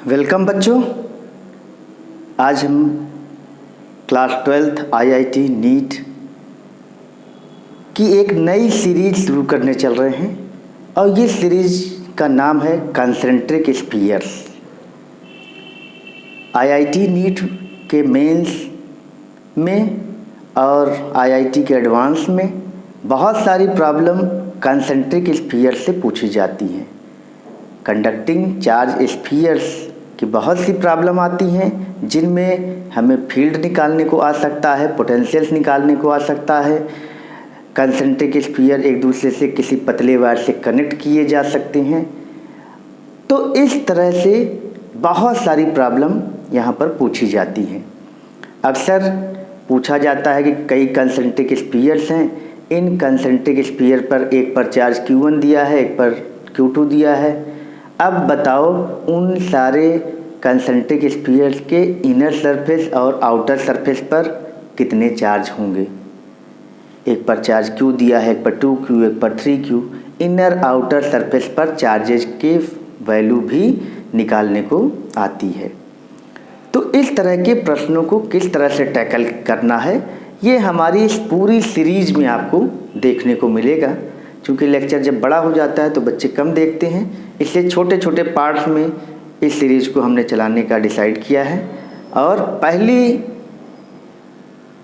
Welcome बच्चों। आज हम क्लास 12th आईआईटी नीट की एक नई सीरीज शुरू करने चल रहे हैं और ये सीरीज का नाम है कंसेंट्रिक स्फीयर्स। आईआईटी नीट के मेंस में और आईआईटी के एडवांस में बहुत सारी प्रॉब्लम कंसेंट्रिक स्फीयर से पूछी जाती हैं। कंडक्टिंग चार्ज स्फीयर्स की बहुत सी प्रॉब्लम आती हैं जिनमें हमें फील्ड निकालने को आ सकता है, पोटेंशियल्स निकालने को आ सकता है। कंसेंट्रिक स्फीयर एक दूसरे से किसी पतले वायर से कनेक्ट किए जा सकते हैं। तो इस तरह से बहुत सारी प्रॉब्लम यहाँ पर पूछी जाती हैं। अक्सर पूछा जाता है कि कई कंसेंट्रिक स्फीयर्स हैं, इन कंसेंट्रिक स्फीयर पर एक पर चार्ज Q1 दिया है, एक पर Q2 दिया है। अब बताओ उन सारे कंसेंट्रिक स्फीयर्स के इनर सरफेस और आउटर सरफेस पर कितने चार्ज होंगे। एक पर चार्ज Q दिया है, एक पर 2Q, एक पर 3Q। इनर आउटर सरफेस पर चार्जेज के वैल्यू भी निकालने को आती है। तो इस तरह के प्रश्नों को किस तरह से टैकल करना है, ये हमारी इस पूरी सीरीज में आपको देखने को मिलेगा। क्योंकि लेक्चर जब बड़ा हो जाता है तो बच्चे कम देखते हैं, इसलिए छोटे छोटे पार्ट्स में इस सीरीज को हमने चलाने का डिसाइड किया है। और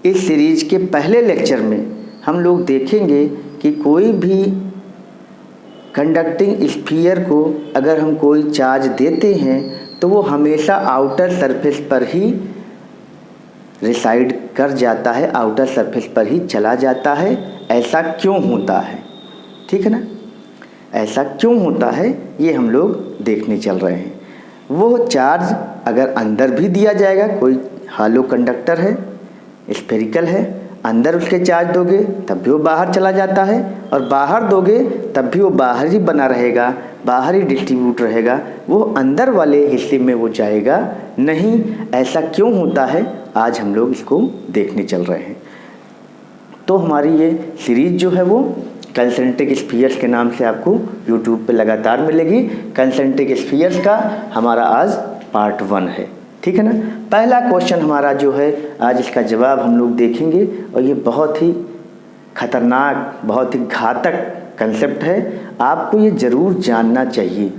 इस सीरीज के पहले लेक्चर में हम लोग देखेंगे कि कोई भी कंडक्टिंग स्फीयर को अगर हम कोई चार्ज देते हैं तो वो हमेशा आउटर सरफेस पर ही रिसाइड कर जाता है, आउटर सरफेस पर ही चला जाता है। ऐसा क्यों होता है, ठीक है ना? ऐसा क्यों होता है ये हम लोग देखने चल रहे हैं। वो चार्ज अगर अंदर भी दिया जाएगा, कोई हालो कंडक्टर है, स्फेरिकल है, अंदर उसके चार्ज दोगे तब भी वो बाहर चला जाता है, और बाहर दोगे तब भी वो बाहर ही बना रहेगा, बाहर ही डिस्ट्रीब्यूट रहेगा, वो अंदर वाले हिस्से में वो जाएगा नहीं। ऐसा क्यों होता है आज हम लोग इसको देखने चल रहे हैं। तो हमारी ये सीरीज जो है वो कंसेंट्रिक स्फीयर्स के नाम से आपको YouTube पे लगातार मिलेगी। कंसेंट्रिक स्फीयर्स का हमारा आज पार्ट 1 है, ठीक है ना। पहला क्वेश्चन हमारा जो है आज इसका जवाब हम लोग देखेंगे, और ये बहुत ही खतरनाक, बहुत ही घातक कंसेप्ट है। आपको ये ज़रूर जानना चाहिए,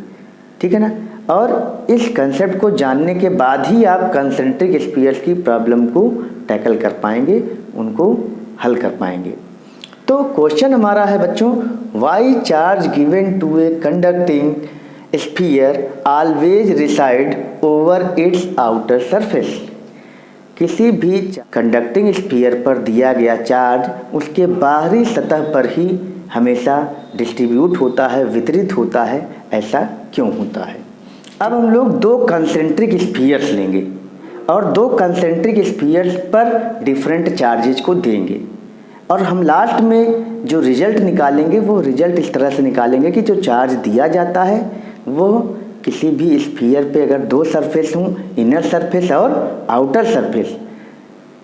ठीक है ना। और इस कंसेप्ट को जानने के बाद ही आप कंसेंट्रिक स्फीयर्स की प्रॉब्लम को टैकल कर पाएंगे, उनको हल कर पाएंगे। तो क्वेश्चन हमारा है बच्चों, why charge given to a conducting sphere always reside over its outer surface. किसी भी कंडक्टिंग स्फीयर पर दिया गया चार्ज उसके बाहरी सतह पर ही हमेशा डिस्ट्रीब्यूट होता है, वितरित होता है। ऐसा क्यों होता है। अब हम लोग दो कंसेंट्रिक स्फीयर्स लेंगे और दो कंसेंट्रिक स्फीयर्स पर डिफरेंट चार्जेज को देंगे, और हम लास्ट में जो रिजल्ट निकालेंगे वो रिजल्ट इस तरह से निकालेंगे कि जो चार्ज दिया जाता है वो किसी भी स्फीयर पे अगर दो सरफेस हों, इनर सरफेस और आउटर सरफेस,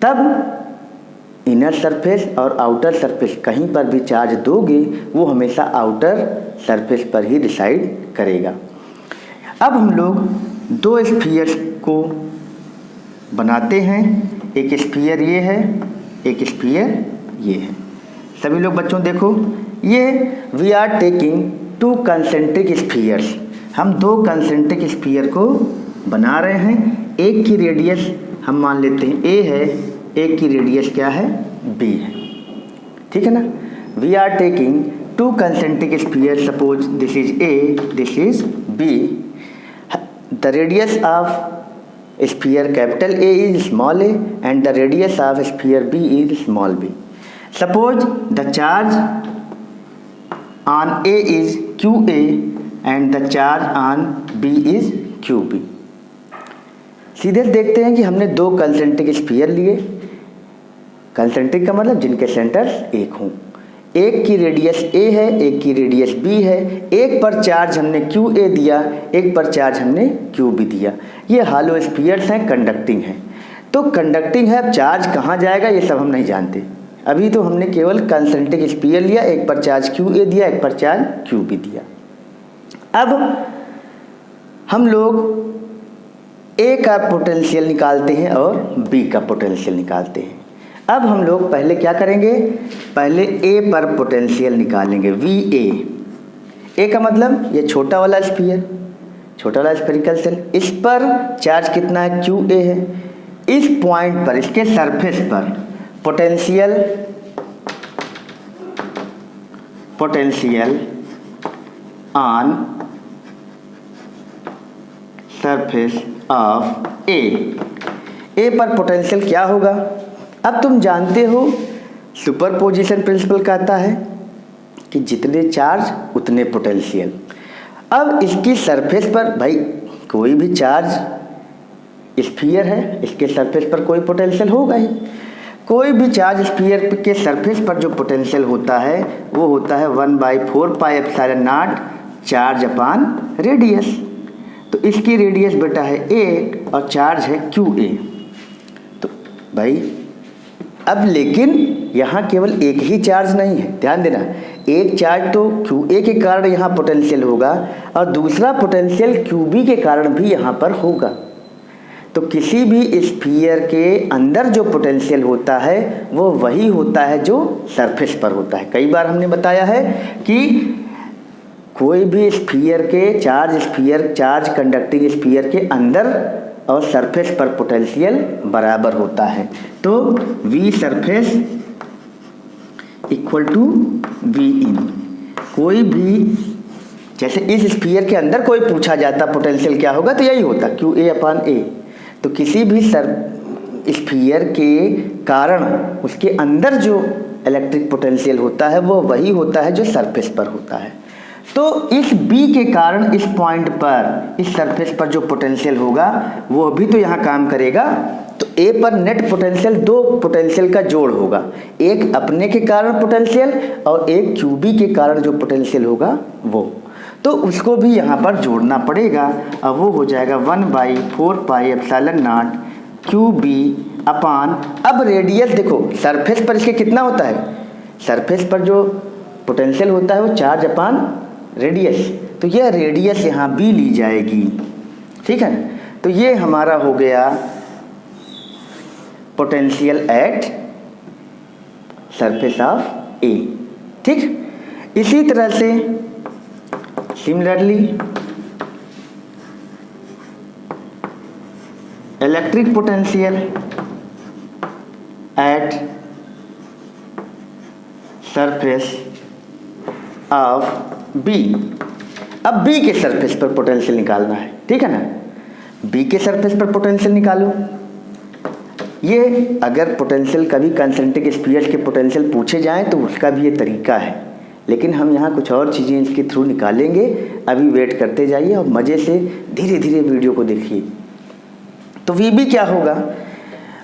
तब इनर सरफेस और आउटर सरफेस कहीं पर भी चार्ज दोगे वो हमेशा आउटर सरफेस पर ही डिसाइड करेगा। अब हम लोग दो स्फीयर्स को बनाते हैं। एक स्फीयर ये है, एक स्फीयर ये है। सभी लोग बच्चों देखो, ये we are taking two concentric spheres. हम दो कंसेंट्रिक स्फीयर को बना रहे हैं। एक की रेडियस हम मान लेते हैं A है, एक की रेडियस क्या है, B है, ठीक है ना। We are taking two concentric sphere, suppose this is A, this is B। The radius of sphere capital A is small a and the radius of sphere B is small b. Suppose the charge on A is QA and the charge on B is QB. सीधे देखते हैं कि हमने दो concentric sphere लिए। Concentric का मतलब जिनके सेंटर्स एक हों। एक की रेडियस A है, एक की रेडियस B है। एक पर चार्ज हमने QA दिया, एक पर चार्ज हमने QB दिया। ये हालो स्फीयर्स हैं, कंडक्टिंग हैं। तो कंडक्टिंग है, अब चार्ज कहाँ जाएगा ये सब हम नहीं जानते। अभी तो हमने केवल कंसेंट्रिक स्फीयर लिया, एक पर चार्ज QA दिया, एक पर चार्ज QB दिया। अब हम लोग ए का पोटेंशियल निकालते हैं और बी का पोटेंशियल निकालते हैं। अब हम लोग पहले क्या करेंगे, पहले ए पर पोटेंशियल निकालेंगे, वी ए का मतलब ये छोटा वाला स्फीयर, छोटा वाला स्फेरिकल सेल, इस पर चार्ज कितना है, क्यू ए है। इस पॉइंट पर, इसके सरफेस पर पोटेंशियल ऑन सरफेस ऑफ ए पर पोटेंशियल क्या होगा। अब तुम जानते हो सुपरपोजिशन प्रिंसिपल कहता है कि जितने चार्ज उतने पोटेंशियल। अब इसकी सरफेस पर भाई कोई भी चार्ज स्फीयर है, इसके सरफेस पर कोई पोटेंशियल होगा ही। कोई भी चार्ज स्फीयर के सरफेस पर जो पोटेंशियल होता है वो होता है 1/4πε0 चार्ज अपान रेडियस। तो इसकी रेडियस बेटा है ए और चार्ज है क्यू ए। तो भाई अब लेकिन यहाँ केवल एक ही चार्ज नहीं है, ध्यान देना, एक चार्ज तो क्यू ए के कारण यहाँ पोटेंशियल होगा और दूसरा पोटेंशियल क्यू बी के कारण भी यहाँ पर होगा। तो किसी भी स्फीयर के अंदर जो पोटेंशियल होता है वो वही होता है जो सरफेस पर होता है। कई बार हमने बताया है कि कोई भी स्फीयर के चार्ज कंडक्टिंग स्फीयर के अंदर और सरफेस पर पोटेंशियल बराबर होता है। तो V surface equal to V in. कोई भी, जैसे इस स्फीयर के अंदर कोई पूछा जाता पोटेंशियल क्या होगा तो यही होता क्यू ए अपान ए। तो किसी भी स्फीयर के कारण उसके अंदर जो इलेक्ट्रिक पोटेंशियल होता है वो वही होता है जो सरफेस पर होता है। तो इस B के कारण इस पॉइंट पर, इस सरफेस पर जो पोटेंशियल होगा वो भी तो यहाँ काम करेगा। तो A पर नेट पोटेंशियल दो पोटेंशियल का जोड़ होगा, एक अपने के कारण पोटेंशियल और एक QB के कारण जो पोटेंशियल होगा वो, तो उसको भी यहाँ पर जोड़ना पड़ेगा। अब वो हो जाएगा 1/4πε0 QB अपान, अब रेडियस देखो सरफेस पर इसके कितना होता है, सरफेस पर जो पोटेंशियल होता है वो चार्ज अपान रेडियस, तो यह रेडियस यहाँ भी ली जाएगी, ठीक है। तो ये हमारा हो गया potential at surface of A, ठीक। इसी तरह से similarly electric potential at surface of B. अब बी के सरफेस पर पोटेंशियल निकालना है, ठीक है ना। बी के सरफेस पर पोटेंशियल निकालो। ये अगर पोटेंशियल कभी कंसेंट्रिक स्फीयर के पोटेंशियल पूछे जाएं तो उसका भी ये तरीका है, लेकिन हम यहाँ कुछ और चीज़ें इसके थ्रू निकालेंगे। अभी वेट करते जाइए और मज़े से धीरे धीरे वीडियो को देखिए। तो वी बी क्या होगा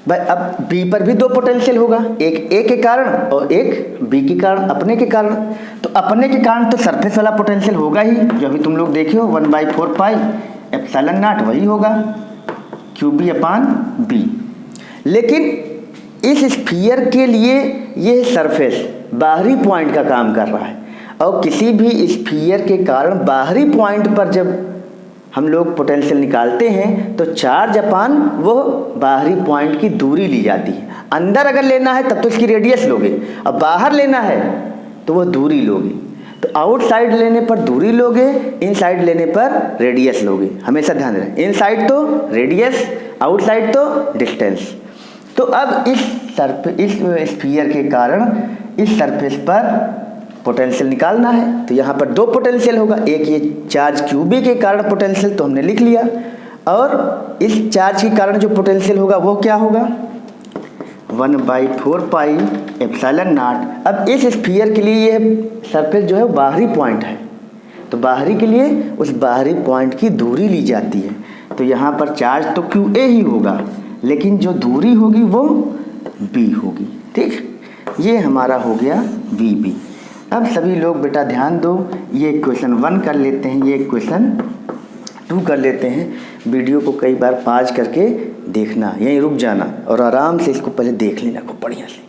भाई, अब बी पर भी दो पोटेंशियल होगा, एक ए के कारण और एक बी के कारण, अपने के कारण। तो अपने के कारण तो सरफेस वाला पोटेंशियल होगा ही, जो अभी तुम लोग देखे हो 1/4πε0 वही होगा क्यू बी अपान बी। लेकिन इस स्फीयर के लिए ये सरफेस बाहरी पॉइंट का काम कर रहा है, और किसी भी स्फीयर के कारण बाहरी पॉइंट पर जब हम लोग पोटेंशियल निकालते हैं तो चार्ज अपान वो बाहरी पॉइंट की दूरी ली जाती है। अंदर अगर लेना है तब तो इसकी रेडियस लोगे, अब बाहर लेना है तो वो दूरी लोगे। तो आउटसाइड लेने पर दूरी लोगे, इनसाइड लेने पर रेडियस लोगे, हमेशा ध्यान रखें। इनसाइड तो रेडियस, आउटसाइड तो डिस्टेंस। तो अब इस स्फीयर के कारण इस सरफेस पर पोटेंशियल निकालना है, तो यहाँ पर दो पोटेंशियल होगा, एक ये चार्ज क्यूबी के कारण पोटेंशियल तो हमने लिख लिया, और इस चार्ज के कारण जो पोटेंशियल होगा वो क्या होगा 1/4πε0। अब इस स्फीयर के लिए ये सरफेस जो है बाहरी पॉइंट है, तो बाहरी के लिए उस बाहरी पॉइंट की दूरी ली जाती है। तो यहाँ पर चार्ज तो क्यू ए ही होगा, लेकिन जो दूरी होगी वो बी होगी, ठीक। ये हमारा हो गया वी बी। अब सभी लोग बेटा ध्यान दो, ये क्वेश्चन 1 कर लेते हैं, ये क्वेश्चन 2 कर लेते हैं। वीडियो को कई बार पॉज करके देखना, यहीं रुक जाना और आराम से इसको पहले देख लेना को बढ़िया से।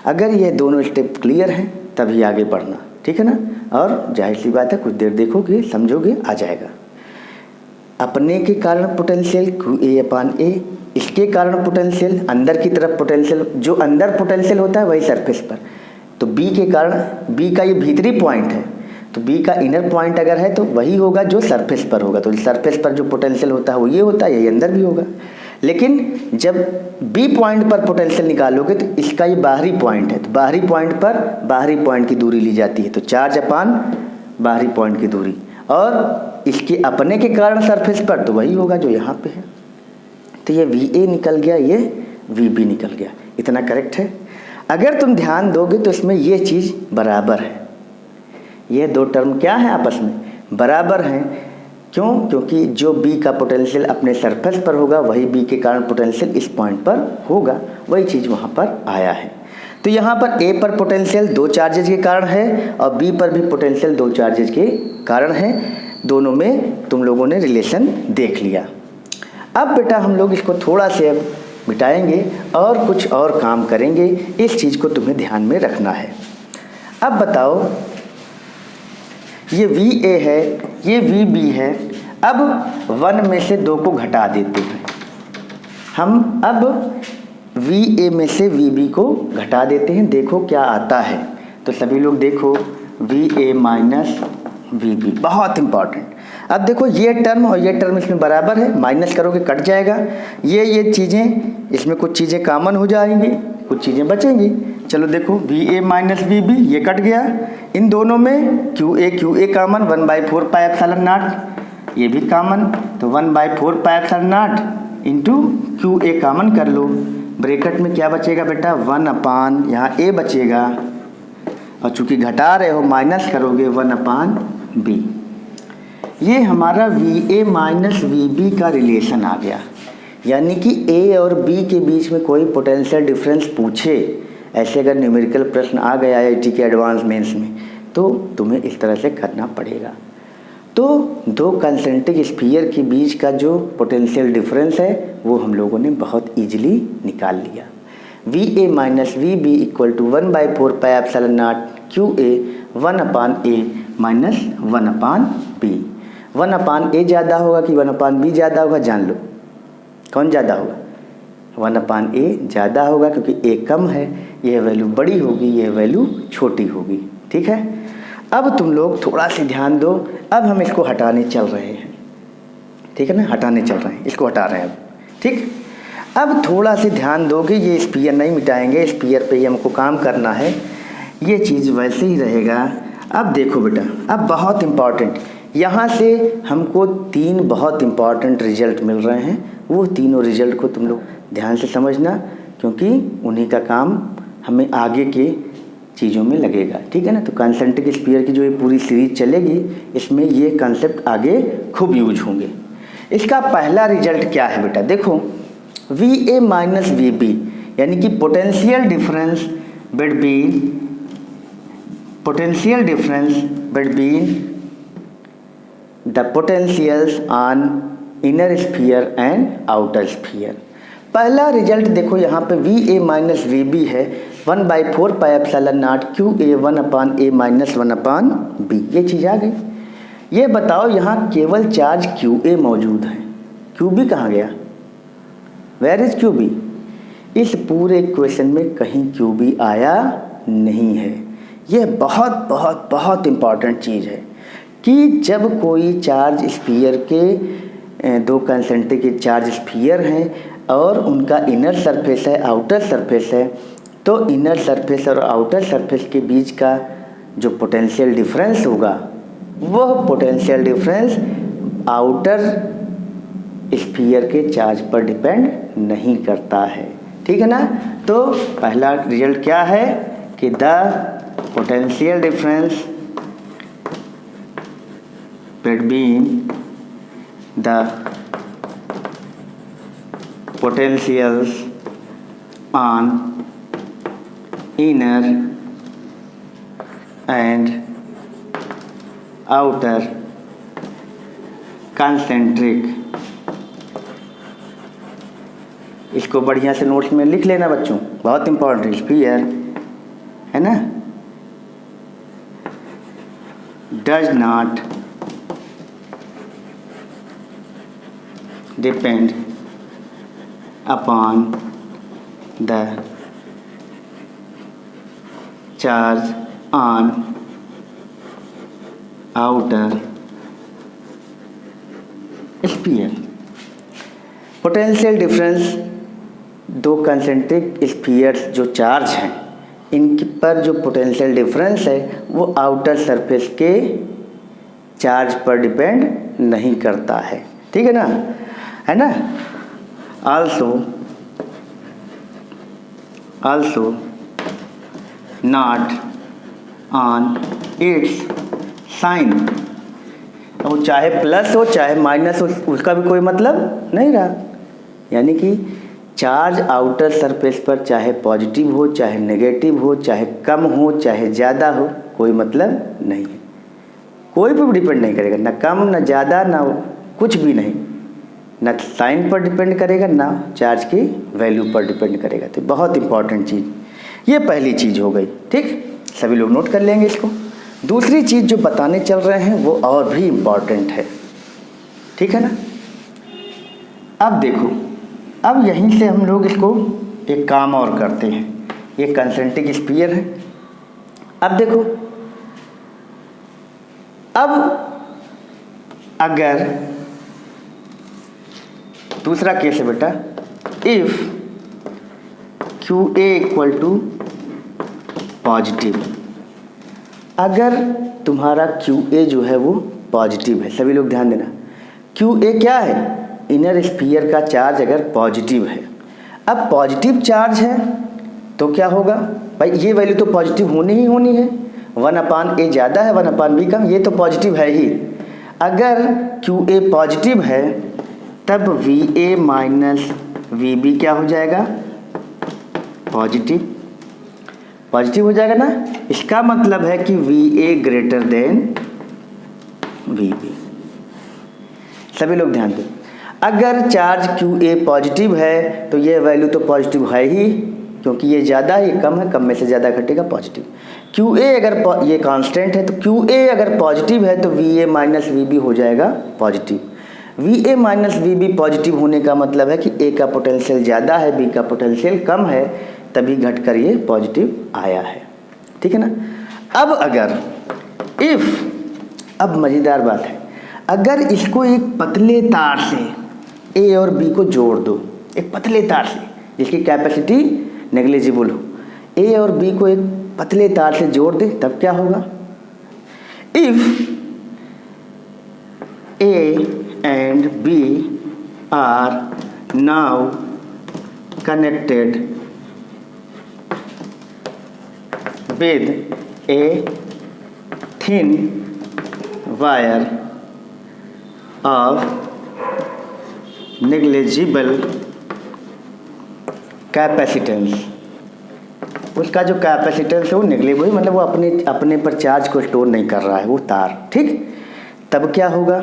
अगर ये दोनों स्टेप क्लियर हैं तभी आगे बढ़ना, ठीक है ना। और जाहिर सी बात है कुछ देर देखोगे समझोगे आ जाएगा। अपने के कारण पोटेंशियल QA/A, इसके कारण पोटेंशियल, अंदर की तरफ पोटेंशियल, जो अंदर पोटेंशियल होता है वही सरफेस पर। तो B के कारण, B का ये भीतरी पॉइंट है, तो B का इनर पॉइंट अगर है तो वही होगा जो सरफेस पर होगा। तो सरफेस पर जो पोटेंशियल होता है वो ये होता है, यही अंदर भी होगा। लेकिन जब B पॉइंट पर पोटेंशियल निकालोगे तो इसका ये बाहरी पॉइंट है, तो बाहरी पॉइंट पर बाहरी पॉइंट की दूरी ली जाती है, तो चार्ज अपान बाहरी पॉइंट की दूरी, और इसके अपने के कारण सरफेस पर तो वही होगा जो यहाँ पे है। तो ये VA निकल गया, ये VB निकल गया। इतना करेक्ट है। अगर तुम ध्यान दोगे तो इसमें ये चीज़ बराबर है, ये दो टर्म क्या है आपस में बराबर हैं। क्यों? क्योंकि जो B का पोटेंशियल अपने सरफेस पर होगा वही B के कारण पोटेंशियल इस पॉइंट पर होगा, वही चीज़ वहाँ पर आया है। तो यहाँ पर A पर पोटेंशियल दो चार्जेज के कारण है और B पर भी पोटेंशियल दो चार्जेज के कारण है। दोनों में तुम लोगों ने रिलेशन देख लिया। अब बेटा हम लोग इसको थोड़ा से अब मिटाएंगे और कुछ और काम करेंगे, इस चीज़ को तुम्हें ध्यान में रखना है। अब बताओ, ये VA है, ये VB है। अब 1 में से 2 को घटा देते हैं हम। अब VA में से VB को घटा देते हैं, देखो क्या आता है। तो सभी लोग देखो, VA माइनस VB, बहुत इंपॉर्टेंट। अब देखो ये टर्म और ये टर्म इसमें बराबर है, माइनस करोगे कट जाएगा। ये चीज़ें, इसमें कुछ चीज़ें कॉमन हो जाएंगी, कुछ चीज़ें बचेंगी। चलो देखो, VA माइनस VB ये कट गया। इन दोनों में QA common, 1/4 pi epsilon not, ये भी कॉमन, तो 1/4 pi epsilon not into QA common कर लो। ब्रैकेट में क्या बचेगा बेटा, 1 अपान, यहाँ A बचेगा, और चूँकि घटा रहे हो माइनस करोगे 1 अपान B। ये हमारा VA माइनस VB का रिलेशन आ गया। यानी कि A और B के बीच में कोई पोटेंशियल डिफरेंस पूछे, ऐसे अगर न्यूमेरिकल प्रश्न आ गया IIT के एडवांस मेंस में, तो तुम्हें इस तरह से करना पड़ेगा। तो दो कंसेंट्रिक स्फीयर के बीच का जो पोटेंशियल डिफरेंस है वो हम लोगों ने बहुत ईजिली निकाल लिया। VA minus VB equal to 1/4 pi epsilon naught QA 1 upon A minus 1 upon B। 1 upon A ज़्यादा होगा कि 1 अपान B ज़्यादा होगा, जान लो कौन ज़्यादा होगा। 1 अपान A ज़्यादा होगा क्योंकि A कम है, यह वैल्यू बड़ी होगी, यह वैल्यू छोटी होगी। ठीक है। अब तुम लोग थोड़ा सा ध्यान दो। अब हम इसको हटाने चल रहे हैं, ठीक है ना, हटाने चल रहे हैं, इसको हटा रहे हैं अब। ठीक, अब थोड़ा सा ध्यान दोगे, ये स्फीयर नहीं मिटाएंगे, स्फीयर पे ही हमको काम करना है, ये चीज़ वैसे ही रहेगा। अब देखो बेटा, अब बहुत इम्पॉर्टेंट, यहाँ से हमको 3 बहुत इम्पॉर्टेंट रिजल्ट मिल रहे हैं। वो तीनों रिजल्ट को तुम लोग ध्यान से समझना, क्योंकि उन्हीं का काम हमें आगे के चीज़ों में लगेगा। ठीक है ना। तो कंसेंट्रिक स्फीयर की जो ये पूरी सीरीज चलेगी, इसमें ये कंसेप्ट आगे खूब यूज होंगे। इसका पहला रिजल्ट क्या है बेटा, देखो VA माइनस VB, यानी कि potential difference between the potentials on inner sphere and outer sphere. पहला रिजल्ट देखो, यहाँ पे VA माइनस VB है, 1/4 pi epsilon naught QA 1 upon A minus 1 upon B। ये चीज़ आ गई। ये बताओ, यहाँ केवल चार्ज QA मौजूद है, QB कहाँ गया, वेयर इज QB। इस पूरे क्वेश्चन में कहीं QB आया नहीं है। यह बहुत बहुत बहुत इम्पॉर्टेंट चीज़ है कि जब कोई चार्ज स्फीयर के दो कंसेंट्रिक चार्ज स्फीयर हैं और उनका इनर सरफेस है, आउटर सरफेस है, तो इनर सरफेस और आउटर सरफेस के बीच का जो पोटेंशियल डिफरेंस होगा, वह पोटेंशियल डिफरेंस आउटर स्फीयर के चार्ज पर डिपेंड नहीं करता है। ठीक है ना। तो पहला रिजल्ट क्या है कि the potential difference between the potentials on inner and outer concentric, इसको बढ़िया से नोट्स में लिख लेना बच्चों, बहुत इंपॉर्टेंट स्फीयर है ना, does depend upon the charge on outer sphere। Potential difference दो कंसेंट्रिक स्फीयर्स जो चार्ज हैं इनके पर जो पोटेंशियल डिफरेंस है वो आउटर सरफेस के चार्ज पर डिपेंड नहीं करता है, ठीक है ना। Also not on its sign. वो चाहे प्लस हो चाहे माइनस हो उसका भी कोई मतलब नहीं रहा, यानी कि चार्ज आउटर सरफेस पर चाहे पॉजिटिव हो चाहे नेगेटिव हो चाहे कम हो चाहे ज़्यादा हो कोई मतलब नहीं है, कोई पर डिपेंड नहीं करेगा, ना कम ना ज़्यादा ना कुछ भी नहीं, ना साइन पर डिपेंड करेगा ना चार्ज की वैल्यू पर डिपेंड करेगा। तो बहुत इंपॉर्टेंट चीज़, ये पहली चीज़ हो गई, ठीक, सभी लोग नोट कर लेंगे इसको। दूसरी चीज़ जो बताने चल रहे हैं वो और भी इम्पॉर्टेंट है, ठीक है ना। अब देखो, अब यहीं से हम लोग इसको एक काम और करते हैं, ये कंसेंट्रिक स्फीयर है। अब देखो, अब अगर दूसरा केस है बेटा, if QA equal to positive, अगर तुम्हारा QA जो है वो पॉजिटिव है, सभी लोग ध्यान देना, QA क्या है, इनर स्फीयर का चार्ज अगर पॉजिटिव है। अब पॉजिटिव चार्ज है तो क्या होगा भाई, ये वैल्यू तो पॉजिटिव होनी ही होनी है, 1/A ज़्यादा है 1/B कम, ये तो पॉजिटिव है ही। अगर QA पॉजिटिव है तब VA माइनस VB क्या हो जाएगा, पॉजिटिव हो जाएगा ना। इसका मतलब है कि VA ग्रेटर देन VB। सभी लोग ध्यान दें, अगर चार्ज QA पॉजिटिव है तो ये वैल्यू तो पॉजिटिव है ही, क्योंकि ये ज़्यादा है ये कम है, कम में से ज़्यादा घटेगा पॉजिटिव। QA अगर ये कांस्टेंट है तो QA अगर पॉजिटिव है तो VA माइनस VB हो जाएगा positive. VA minus VB positive होने का मतलब है कि A का पोटेंशियल ज़्यादा है B का पोटेंशियल कम है, तभी घटकर ये पॉजिटिव आया है, ठीक है ना। अब अगर अब मज़ेदार बात है, अगर इसको एक पतले तार से A और B को जोड़ दो, एक पतले तार से जिसकी कैपेसिटी नेग्लिजिबल हो, A और B को एक पतले तार से जोड़ दे, तब क्या होगा, if A and B are now connected with a thin wire of negligible capacitance, उसका जो कैपेसिटेंस है वो नेग्लिजिबल, मतलब वो अपने पर चार्ज को स्टोर नहीं कर रहा है वो तार, ठीक। तब क्या होगा,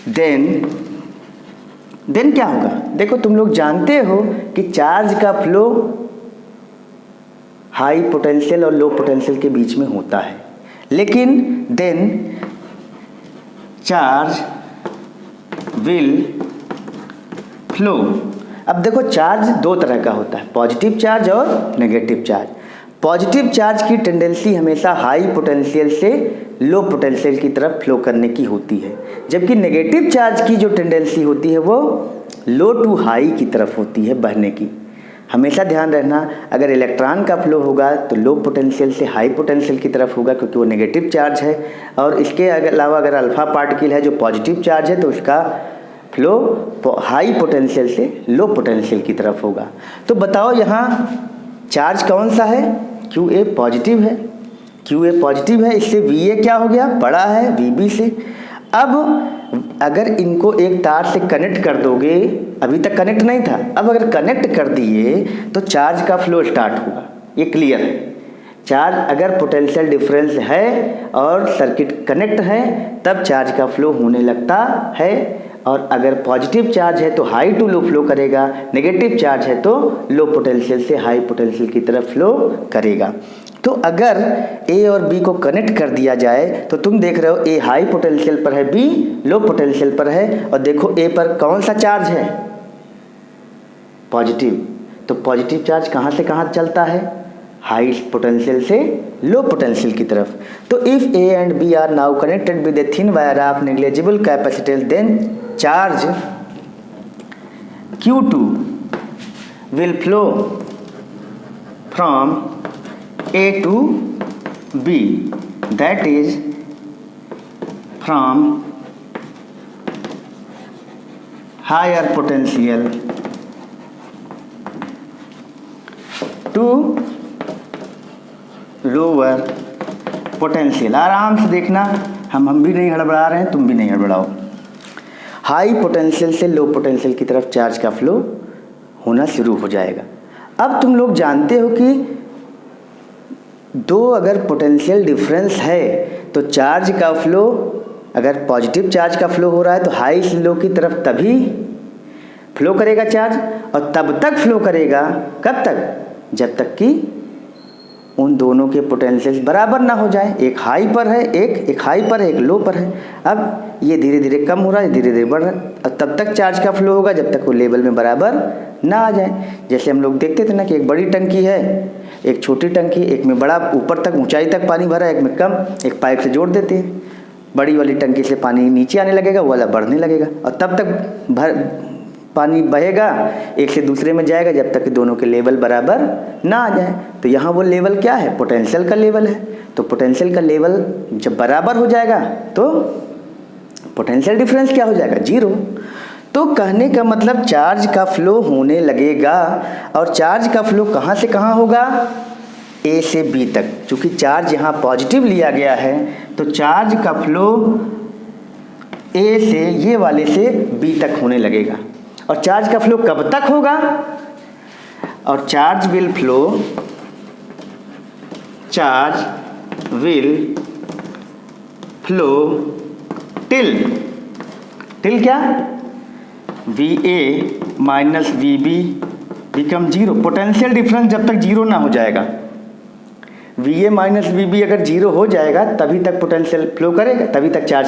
देन क्या होगा, देखो तुम लोग जानते हो कि चार्ज का फ्लो हाई पोटेंशियल और लो पोटेंशियल के बीच में होता है, लेकिन देन चार्ज विल फ्लो। अब देखो चार्ज दो तरह का होता है, पॉजिटिव चार्ज और नेगेटिव चार्ज। पॉजिटिव चार्ज की टेंडेंसी हमेशा हाई पोटेंशियल से लो पोटेंशियल की तरफ फ्लो करने की होती है, जबकि नेगेटिव चार्ज की जो टेंडेंसी होती है वो लो टू हाई की तरफ होती है बहने की। हमेशा ध्यान रखना, अगर इलेक्ट्रॉन का फ्लो होगा तो लो पोटेंशियल से हाई पोटेंशियल की तरफ होगा, क्योंकि वो नेगेटिव चार्ज है। और इसके अलावा अगर अल्फा पार्टिकल है जो पॉजिटिव चार्ज है तो उसका फ्लो हाई पोटेंशियल से लो पोटेंशियल की तरफ होगा। तो बताओ यहाँ चार्ज कौन सा है, QA पॉजिटिव है, QA पॉजिटिव है, इससे VA क्या हो गया, बड़ा है VB से। अब अगर इनको एक तार से कनेक्ट कर दोगे, अभी तक कनेक्ट नहीं था, अब अगर कनेक्ट कर दिए तो चार्ज का फ्लो स्टार्ट होगा, ये क्लियर है। चार्ज अगर पोटेंशियल डिफरेंस है और सर्किट कनेक्ट है तब चार्ज का फ्लो होने लगता है, और अगर पॉजिटिव चार्ज है तो हाई टू लो फ्लो करेगा, नेगेटिव चार्ज है तो लो पोटेंशियल से हाई पोटेंशियल की तरफ फ्लो करेगा। तो अगर ए और बी को कनेक्ट कर दिया जाए तो तुम देख रहे हो ए हाई पोटेंशियल पर है, बी लो पोटेंशियल पर है, और देखो ए पर कौन सा चार्ज है, पॉजिटिव। तो पॉजिटिव चार्ज कहाँ से कहाँ चलता है, हाई पोटेंशियल से लो पोटेंशियल की तरफ। तो if A and B are now connected with a thin wire of negligible capacitance, then charge Q2 will flow from A to B, that is from higher potential to lower potential. आराम से देखना, हम भी नहीं हड़बड़ा रहे हैं, तुम भी नहीं हड़बड़ाओ। हाई पोटेंशियल से लो पोटेंशियल की तरफ चार्ज का फ्लो होना शुरू हो जाएगा। अब तुम लोग जानते हो कि दो अगर पोटेंशियल डिफरेंस है तो चार्ज का फ्लो, अगर पॉजिटिव चार्ज का फ्लो हो रहा है तो हाई से लो की तरफ तभी फ्लो करेगा चार्ज, और तब तक फ्लो करेगा, कब तक, जब तक कि उन दोनों के पोटेंशियल बराबर ना हो जाए। एक हाई पर है, एक हाई पर है, एक लो पर है। अब ये धीरे धीरे कम हो रहा है, धीरे धीरे बढ़ रहा है, और तब तक चार्ज का फ्लो होगा जब तक वो लेवल में बराबर ना आ जाए। जैसे हम लोग देखते थे ना कि एक बड़ी टंकी है, एक छोटी टंकी, एक में बड़ा ऊपर तक ऊंचाई तक पानी भरा है, एक में कम, एक पाइप से जोड़ देते हैं। बड़ी वाली टंकी से पानी नीचे आने लगेगा, वो वाला बढ़ने लगेगा, और तब तक पानी बहेगा, एक से दूसरे में जाएगा जब तक कि दोनों के लेवल बराबर ना आ जाए। तो यहाँ वो लेवल क्या है, पोटेंशियल का लेवल है। तो पोटेंशियल का लेवल जब बराबर हो जाएगा तो पोटेंशियल डिफरेंस क्या हो जाएगा, जीरो। तो कहने का मतलब चार्ज का फ्लो होने लगेगा, और चार्ज का फ्लो कहाँ से कहाँ होगा, ए से बी तक। चूँकि चार्ज यहाँ पॉजिटिव लिया गया है तो चार्ज का फ्लो ए से, ये वाले से बी तक होने लगेगा। और चार्ज का फ्लो कब तक होगा, और चार्ज विल फ्लो टिल क्या, VA minus VB become zero. Potential difference जब तक जीरो ना हो जाएगा, VA माइनस VB अगर जीरो हो जाएगा तभी तक पोटेंशियल फ्लो करेगा, तभी तक चार्ज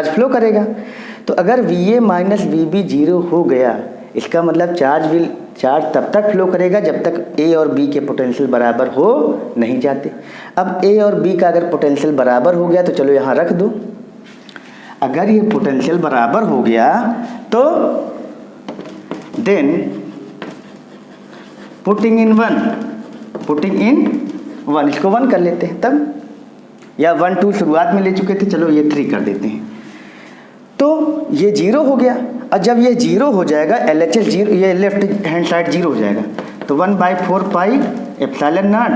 फ्लो करेगा। तो अगर VA माइनस VB जीरो हो गया, इसका मतलब चार्ज तब तक फ्लो करेगा जब तक A और B के पोटेंशियल बराबर हो नहीं जाते। अब A और B का अगर पोटेंशियल बराबर हो गया तो चलो यहाँ रख दो। अगर ये पोटेंशियल बराबर हो गया तो देन पुटिंग इन वन, इसको 1 कर लेते हैं तब, या 1 2 शुरुआत में ले चुके थे, चलो ये 3 कर देते हैं। तो ये जीरो हो गया, और जब ये जीरो हो जाएगा LHS जीरो, ये लेफ्ट हैंड साइड जीरो हो जाएगा, तो 1/4 pi epsilon naught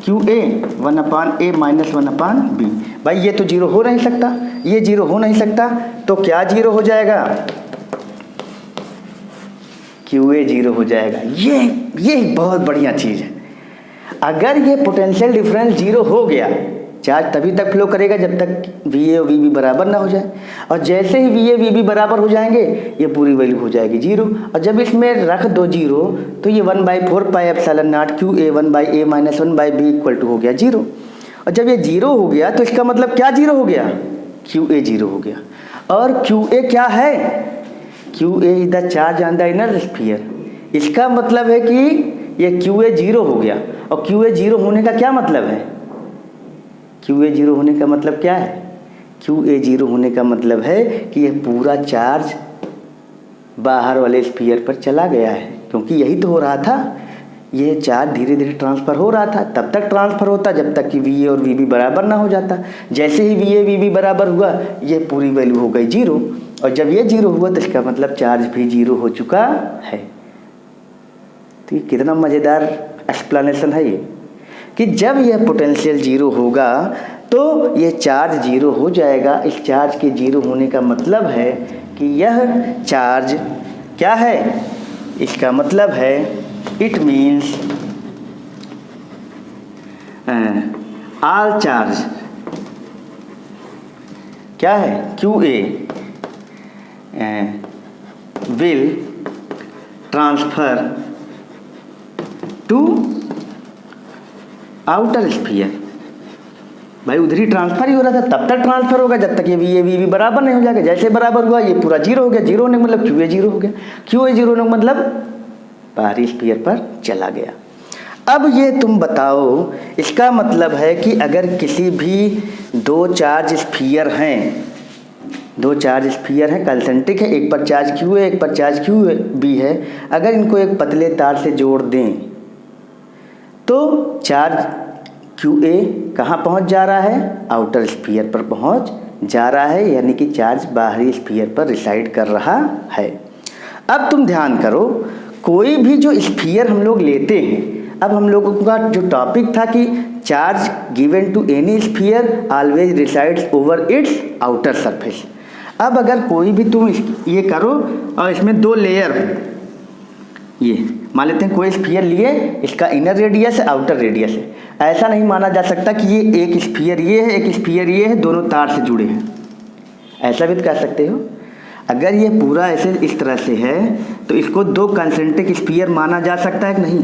QA 1/A minus 1/B। भाई ये तो जीरो हो नहीं सकता, ये जीरो हो नहीं सकता, तो क्या जीरो हो जाएगा, QA जीरो हो जाएगा। ये बहुत बढ़िया चीज़ है। अगर ये पोटेंशियल डिफरेंस जीरो हो गया, चार्ज तभी तक फ्लो करेगा जब तक VA और VB बराबर ना हो जाए, और जैसे ही VA VB बराबर हो जाएंगे ये पूरी वैल्यू हो जाएगी जीरो। और जब इसमें रख दो जीरो तो ये 1/4 pi epsilon naught QA 1/A minus 1/B equal to हो गया जीरो। और जब ये जीरो हो गया तो इसका मतलब क्या जीरो हो गया, QA जीरो हो गया। और QA क्या है, QA is the charge on the inner sphere. इसका मतलब है कि ये QA जीरो हो गया। और QA जीरो होने का क्या मतलब है, QA जीरो होने का मतलब क्या है, QA जीरो होने का मतलब है कि ये पूरा चार्ज बाहर वाले स्फीयर पर चला गया है, क्योंकि यही तो हो रहा था, ये चार्ज धीरे धीरे ट्रांसफ़र हो रहा था। तब तक ट्रांसफ़र होता जब तक कि VA और VB बराबर ना हो जाता। जैसे ही VA VB बराबर हुआ ये पूरी वैल्यू हो गई जीरो, और जब ये जीरो हुआ तो इसका मतलब चार्ज भी जीरो हो चुका है। तो ये कितना मज़ेदार एक्सप्लेनेशन है ये, कि जब यह पोटेंशियल जीरो होगा तो ये चार्ज जीरो हो जाएगा। इस चार्ज के जीरो होने का मतलब है कि यह चार्ज क्या है, इसका मतलब है इट मीन्स ऑल चार्ज क्या है, QA will transfer to outer sphere। भाई उधर ही ट्रांसफर ही हो रहा था, तब तक ट्रांसफर होगा जब तक ये वी बराबर नहीं हो जाएगा। जैसे बराबर हुआ ये पूरा जीरो हो गया, जीरो होने का मतलब क्यू ए जीरो हो गया, क्यू ए जीरो होने का मतलब बाहरी स्फीयर पर चला गया। अब ये तुम बताओ, इसका मतलब है कि अगर किसी भी दो चार्ज स्फीयर हैं, दो चार्ज स्फीयर हैं कंसेंट्रिक है, एक पर चार्ज क्यू है एक पर चार्ज क्यू बी है, अगर इनको एक पतले तार से जोड़ दें तो चार्ज क्यू ए कहाँ पहुँच जा रहा है? आउटर स्फीयर पर पहुँच जा रहा है, यानी कि चार्ज बाहरी स्फीयर पर रिसाइड कर रहा है। अब तुम ध्यान करो, कोई भी जो स्फीयर हम लोग लेते हैं, अब हम लोगों का जो टॉपिक था कि charge given to any sphere always resides over its outer surface. अब अगर कोई भी तुम ये करो और इसमें दो लेयर, ये मान लेते हैं कोई स्फीयर लिए, इसका इनर रेडियस है आउटर रेडियस है, ऐसा नहीं माना जा सकता कि ये एक स्फीयर ये है एक स्फीयर ये है, दोनों तार से जुड़े हैं, ऐसा भी तो कह सकते हो। अगर ये पूरा ऐसे इस तरह से है तो इसको दो कंसेंट्रिक स्फीयर माना जा सकता है कि नहीं?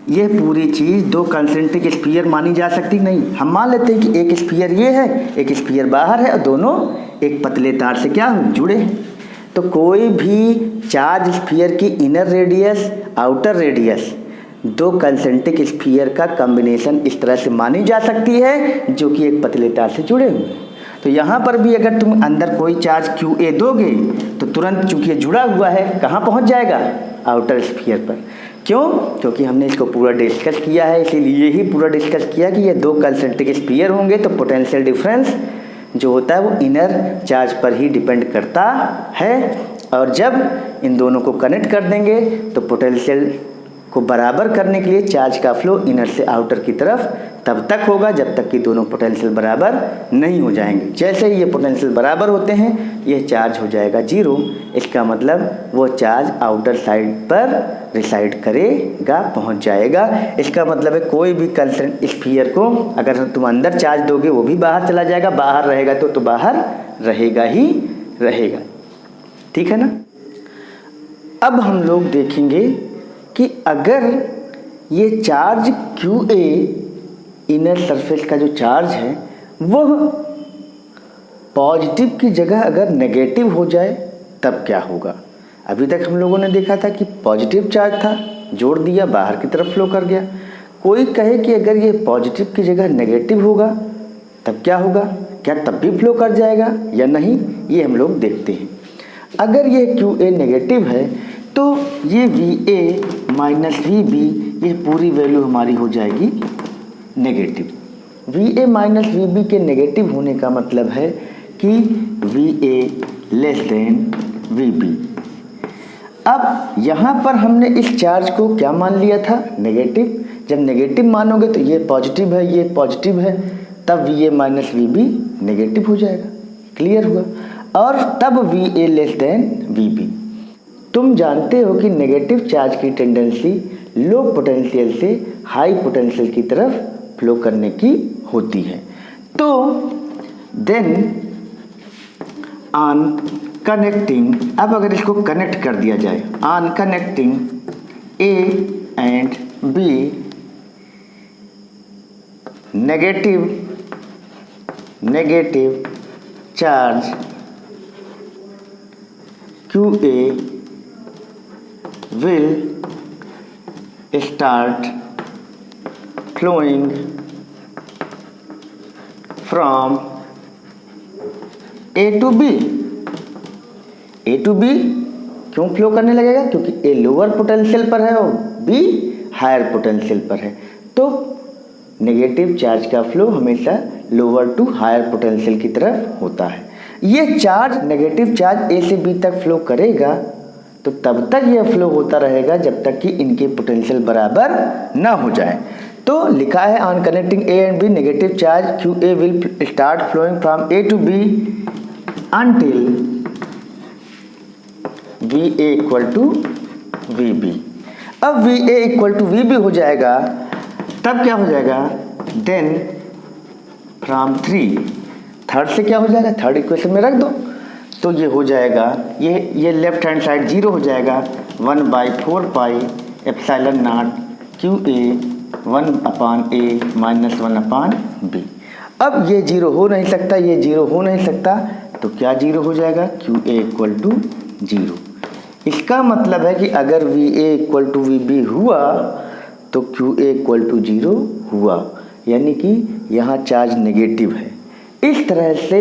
ये पूरी चीज़ दो कंसेंट्रिक स्फीयर मानी जा सकती नहीं। हम मान लेते हैं कि एक स्फीयर ये है एक स्फीयर बाहर है और दोनों एक पतले तार से क्या जुड़े हैं। तो कोई भी चार्ज स्फीयर की इनर रेडियस आउटर रेडियस दो कंसेंट्रिक स्फीयर का कॉम्बिनेशन इस तरह से मानी जा सकती है जो कि एक पतले तार से जुड़े हुए हैं। तो यहाँ पर भी अगर तुम अंदर कोई चार्ज क्यू ए दोगे तो तुरंत चूंकि ये जुड़ा हुआ है कहाँ पहुँच जाएगा? आउटर स्फीयर पर। क्यों? क्योंकि हमने इसको पूरा डिस्कस किया है, इसीलिए ही पूरा डिस्कस किया कि ये दो कंसेंट्रिक स्फीयर होंगे तो पोटेंशियल डिफरेंस जो होता है वो इनर चार्ज पर ही डिपेंड करता है, और जब इन दोनों को कनेक्ट कर देंगे तो पोटेंशियल को बराबर करने के लिए चार्ज का फ्लो इनर से आउटर की तरफ तब तक होगा जब तक कि दोनों पोटेंशियल बराबर नहीं हो जाएंगे। जैसे ही ये पोटेंशियल बराबर होते हैं यह चार्ज हो जाएगा जीरो, इसका मतलब वो चार्ज आउटर साइड पर रिसाइड करेगा, पहुंच जाएगा। इसका मतलब है कोई भी कंसेंट्रिक स्फीयर को अगर तुम अंदर चार्ज दोगे वो भी बाहर चला जाएगा, बाहर रहेगा तो बाहर रहेगा ही रहेगा। ठीक है ना? अब हम लोग देखेंगे कि अगर ये charge Q a inner surface का जो चार्ज है वो पॉजिटिव की जगह अगर नेगेटिव हो जाए तब क्या होगा। अभी तक हम लोगों ने देखा था कि पॉजिटिव चार्ज था, जोड़ दिया, बाहर की तरफ फ्लो कर गया। कोई कहे कि अगर ये पॉजिटिव की जगह नेगेटिव होगा तब क्या होगा, क्या तब भी फ्लो कर जाएगा या नहीं, ये हम लोग देखते हैं। अगर ये क्यू ए नेगेटिव है तो ये V A minus V B ये पूरी वैल्यू हमारी हो जाएगी negative. V A minus V B के नेगेटिव होने का मतलब है कि V A less than V B. अब यहाँ पर हमने इस चार्ज को क्या मान लिया था? नेगेटिव। जब नेगेटिव मानोगे तो ये पॉजिटिव है ये पॉजिटिव है, तब V A minus V B negative हो जाएगा। क्लियर हुआ? और तब V A less than V B. तुम जानते हो कि नेगेटिव चार्ज की टेंडेंसी लो पोटेंशियल से हाई पोटेंशियल की तरफ फ्लो करने की होती है। तो देन ऑन कनेक्टिंग, अब अगर इसको कनेक्ट कर दिया जाए, on connecting A and B negative charge Q A will start flowing from A to B। A to B क्यों फ्लो करने लगेगा? क्योंकि A लोअर पोटेंशियल पर है और B हायर पोटेंशियल पर है, तो नेगेटिव चार्ज का फ्लो हमेशा लोअर टू हायर पोटेंशियल की तरफ होता है। ये चार्ज नेगेटिव चार्ज A से B तक फ्लो करेगा तो तब तक यह फ्लो होता रहेगा जब तक कि इनके पोटेंशियल बराबर ना हो जाए। तो लिखा है on connecting A and B negative charge Q A will start flowing from A to B until V A equal to V B. अब V A equal to V B हो जाएगा तब क्या हो जाएगा? देन फ्रॉम थ्री, थर्ड से क्या हो जाएगा? थर्ड इक्वेशन में रख दो। तो ये हो जाएगा, ये लेफ्ट हैंड साइड 0 हो जाएगा, 1/4 pi epsilon naught QA 1/A minus 1/B। अब ये 0 हो नहीं सकता, ये 0 हो नहीं सकता, तो क्या 0 हो जाएगा, QA इक्वल टू 0। इसका मतलब है कि अगर VA इक्वल टू VB हुआ तो QA इक्वल टू 0 हुआ, यानी कि यहाँ चार्ज नेगेटिव है। इस तरह से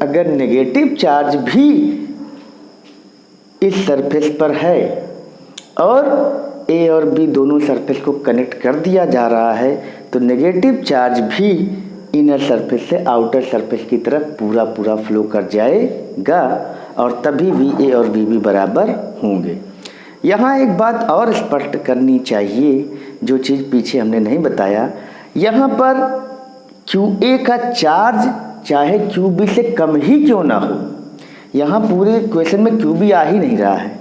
अगर नेगेटिव चार्ज भी इस सरफेस पर है और A और B दोनों सरफेस को कनेक्ट कर दिया जा रहा है, तो नेगेटिव चार्ज भी इनर सरफेस से आउटर सरफेस की तरफ पूरा फ्लो कर जाएगा और तभी VA और VB बराबर होंगे। यहाँ एक बात और स्पष्ट करनी चाहिए, जो चीज़ पीछे हमने नहीं बताया। यहाँ पर QA का चार्ज चाहे QB से कम ही क्यों ना हो, यहाँ पूरे क्वेश्चन में QB आ ही नहीं रहा है।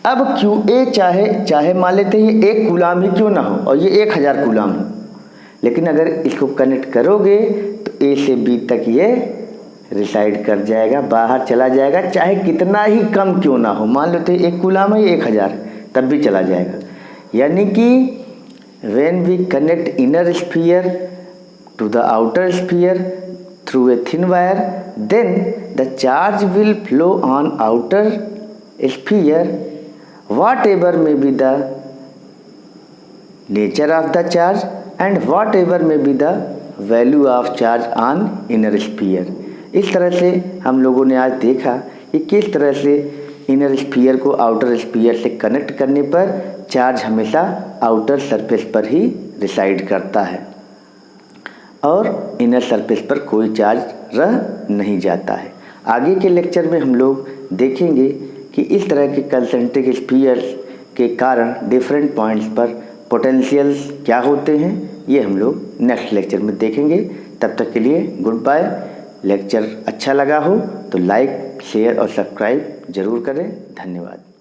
अब QA चाहे मान लेते हैं ये 1 कूलाम ही क्यों ना हो और ये 1000 कूलाम हो, लेकिन अगर इसको कनेक्ट करोगे तो A से B तक ये रिसाइड कर जाएगा, बाहर चला जाएगा, चाहे कितना ही कम क्यों ना हो। मान लेते हैं 1 कूलाम है 1000, तब भी चला जाएगा। यानी कि when we connect inner sphere to the outer sphere through a thin wire, then the charge will flow on outer sphere whatever may be the nature of the charge and whatever may be the value of charge on inner sphere। इस तरह से हम लोगों ने आज देखा कि किस तरह से इनर स्फीयर को आउटर स्फीयर से कनेक्ट करने पर चार्ज हमेशा आउटर सरफेस पर ही रिसाइड करता है और इनर सरफेस पर कोई चार्ज रह नहीं जाता है। आगे के लेक्चर में हम लोग देखेंगे कि इस तरह के कंसेंट्रिक स्फीयर्स के कारण डिफरेंट पॉइंट्स पर पोटेंशियल्स क्या होते हैं, ये हम लोग नेक्स्ट लेक्चर में देखेंगे। तब तक के लिए गुड बाय। लेक्चर अच्छा लगा हो तो लाइक, शेयर और सब्सक्राइब ज़रूर करें। धन्यवाद।